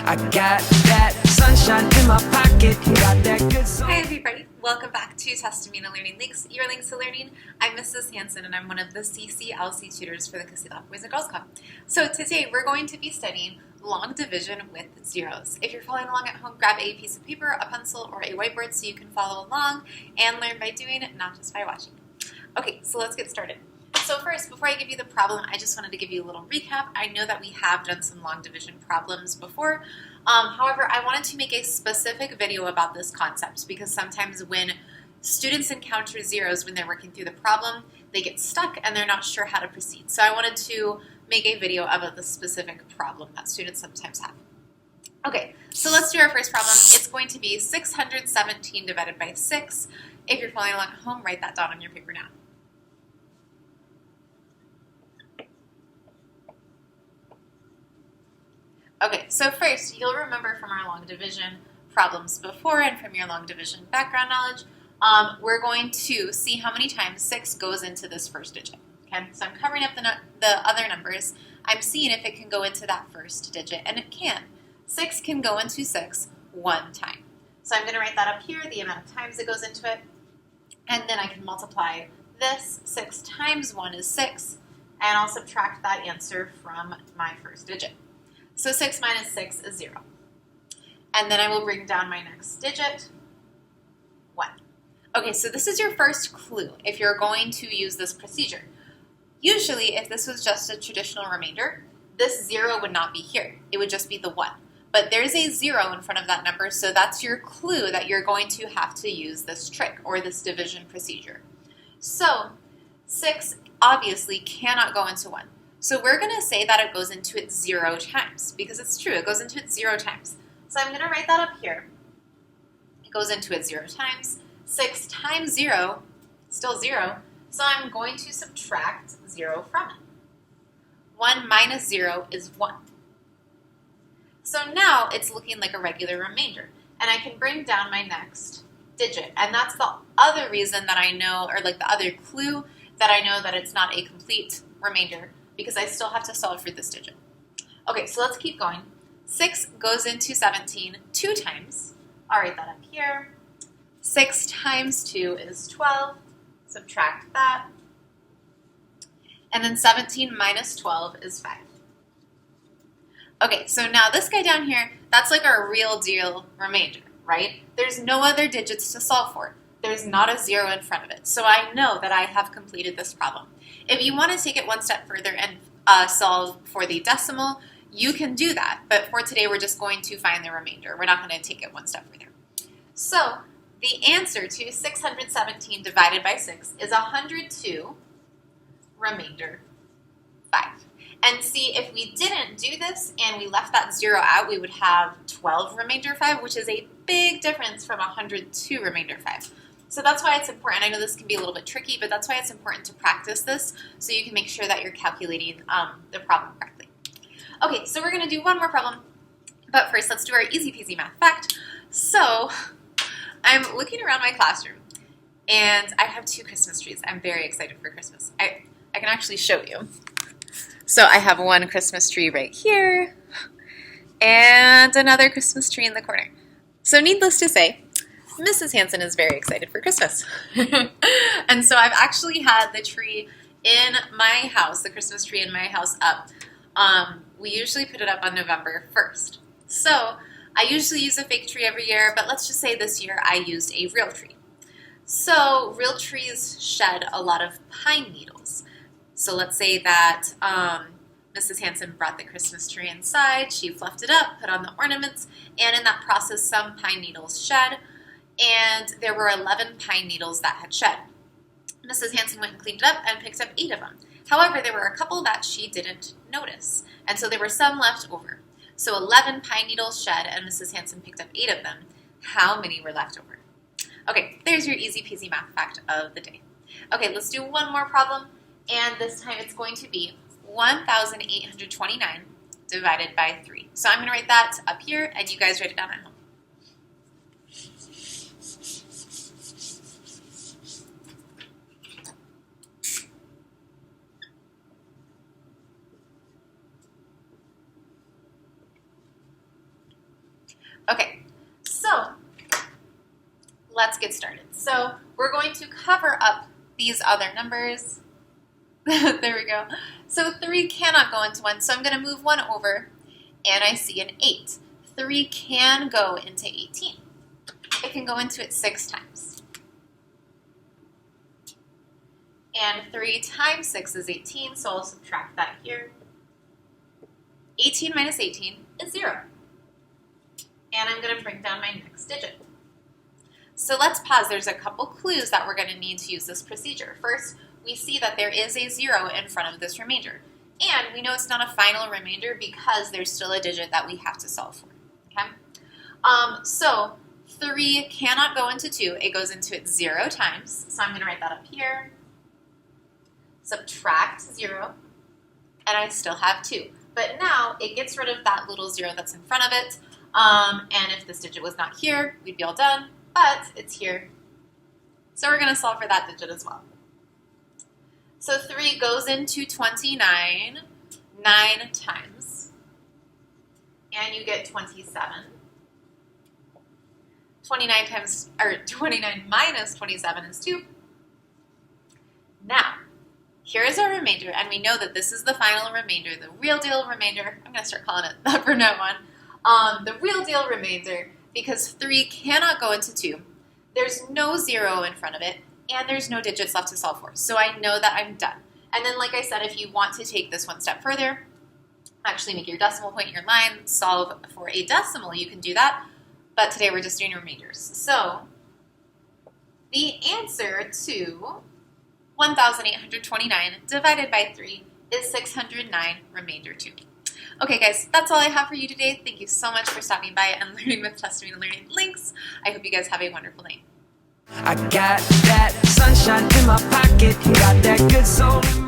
I got that sunshine in my pocket, got that good song. Hi everybody, welcome back to Testamina Learning Links, your links to learning. I'm Mrs. Hanson and I'm one of the CCLC tutors for the Kasilac Boys and Girls Club. So today we're going to be studying long division with zeros. If you're following along at home, grab a piece of paper, a pencil, or a whiteboard so you can follow along and learn by doing, not just by watching. Okay, so let's get started. So first, before I give you the problem, I just wanted to give you a little recap. I know that we have done some long division problems before. However, I wanted to make a specific video about this concept because sometimes when students encounter zeros when they're working through the problem, they get stuck and they're not sure how to proceed. So I wanted to make a video about the specific problem that students sometimes have. Okay, so let's do our first problem. It's going to be 617 divided by 6. If you're following along at home, write that down on your paper now. Okay, so first, you'll remember from our long division problems before and from your long division background knowledge, we're going to see how many times 6 goes into this first digit. Okay, so I'm covering up the other numbers. I'm seeing if it can go into that first digit, and it can. 6 can go into 6 one time. So I'm going to write that up here, the amount of times it goes into it, and then I can multiply this. 6 times 1 is 6, and I'll subtract that answer from my first digit. So 6 minus 6 is 0. And then I will bring down my next digit, 1. Okay, so this is your first clue if you're going to use this procedure. Usually, if this was just a traditional remainder, this 0 would not be here. It would just be the 1. But there's a 0 in front of that number, so that's your clue that you're going to have to use this trick or this division procedure. So 6 obviously cannot go into 1. So we're going to say that it goes into it 0 times, because it's true, it goes into it 0 times. So I'm going to write that up here. It goes into it 0 times. 6 times 0, still 0, so I'm going to subtract 0 from it. 1 minus 0 is 1. So now it's looking like a regular remainder, and I can bring down my next digit. And that's the other reason that I know, or like the other clue that I know that it's not a complete remainder, because I still have to solve for this digit. Okay, so let's keep going. 6 goes into 17 2 times. I'll write that up here. 6 times 2 is 12. Subtract that. And then 17 minus 12 is 5. Okay, so now this guy down here, that's like our real deal remainder, right? There's no other digits to solve for. There's not a 0 in front of it. So I know that I have completed this problem. If you want to take it one step further and solve for the decimal, you can do that. But for today, we're just going to find the remainder. We're not going to take it one step further. So the answer to 617 divided by 6 is 102 remainder 5. And see, if we didn't do this and we left that 0 out, we would have 12 remainder 5, which is a big difference from 102 remainder 5. So that's why it's important. I know this can be a little bit tricky, but that's why it's important to practice this so you can make sure that you're calculating the problem correctly. Okay, so we're going to do one more problem, but first let's do our easy peasy math fact. So I'm looking around my classroom, and I have 2 Christmas trees. I'm very excited for Christmas. I can actually show you. So I have one Christmas tree right here, and another Christmas tree in the corner. So needless to say, Mrs. Hanson is very excited for Christmas. And so I've actually had the tree in my house, the Christmas tree in my house up. We usually put it up on November 1st. So I usually use a fake tree every year, but let's just say this year I used a real tree. So real trees shed a lot of pine needles. So let's say that Mrs. Hanson brought the Christmas tree inside, she fluffed it up, put on the ornaments, and in that process some pine needles shed, and there were 11 pine needles that had shed. Mrs. Hanson went and cleaned it up and picked up 8 of them. However, there were a couple that she didn't notice, and so there were some left over. So 11 pine needles shed, and Mrs. Hanson picked up 8 of them. How many were left over? Okay, there's your easy peasy math fact of the day. Okay, let's do one more problem, and this time it's going to be 1,829 divided by 3. So I'm going to write that up here, and you guys write it down at home. Okay, so let's get started. So we're going to cover up these other numbers. There we go. So 3 cannot go into 1, so I'm going to move 1 over, and I see an 8. 3 can go into 18. It can go into it 6 times. And 3 times 6 is 18, so I'll subtract that here. 18 minus 18 is 0. And I'm going to bring down my next digit. So let's pause. There's a couple clues that we're going to need to use this procedure. First, we see that there is a 0 in front of this remainder. And we know it's not a final remainder because there's still a digit that we have to solve for. Okay? So 3 cannot go into 2. It goes into it 0 times. So I'm going to write that up here. Subtract 0. And I still have 2. But now it gets rid of that little 0 that's in front of it. And if this digit was not here, we'd be all done. But it's here. So we're going to solve for that digit as well. So 3 goes into 29 9 times. And you get 27. 29 minus 27 is 2. Now, here is our remainder, and we know that this is the final remainder, the real deal remainder. I'm going to start calling it that from now on. The real deal remainder, because 3 cannot go into 2. There's no 0 in front of it, and there's no digits left to solve for. So I know that I'm done. And then, like I said, if you want to take this one step further, actually make your decimal point your line, solve for a decimal, you can do that. But today we're just doing remainders. So the answer to 1,829 divided by 3 is 609, remainder 2. Okay, guys, that's all I have for you today. Thank you so much for stopping by and learning with Testimony Learning Links. I hope you guys have a wonderful night. I got that sunshine in my pocket, got that good soul in my